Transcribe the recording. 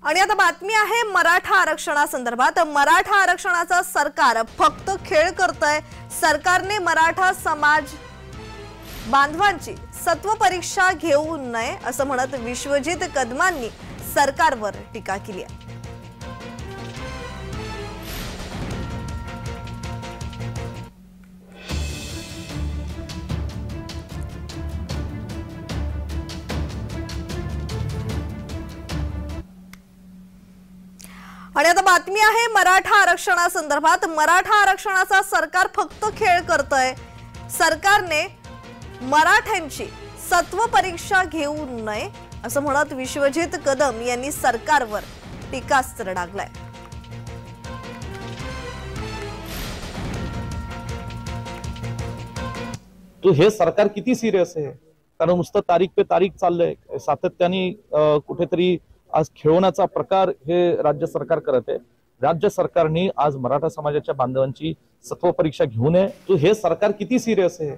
आणि आता बातमी आहे मराठा आरक्षणासंदर्भात। मराठा आरक्षणाचा सरकार फक्त खेळ करतंय। सरकारने मराठा समाज बांधवांची सत्व परीक्षा घेऊ नये असं म्हणत विश्वजित कदमांनी सरकारवर टीका केली आहे। आणि आता बातमी आहे मराठा आरक्षणासंदर्भात। मराठा आरक्षणाचा सरकार फक्त खेळ करतंय। सरकारने मराठ्यांची सत्व परीक्षा घेऊ नये असं म्हणत विश्वजित कदम यांनी सरकारवर टीकास्त्र डागलंय। तो हे सरकार किती सिरियस आहे, कारण नुसतं तारीख पे तारीख चाललंय। सातत्याने कुठेतरी आज खेळवण्याचा प्रकार हे राज्य सरकार करत आहे। राज्य सरकारने आज मराठा समाजाच्या बांधवांची सत्व परीक्षा घेऊ नये। तो हे सरकार किती सिरियस आहे।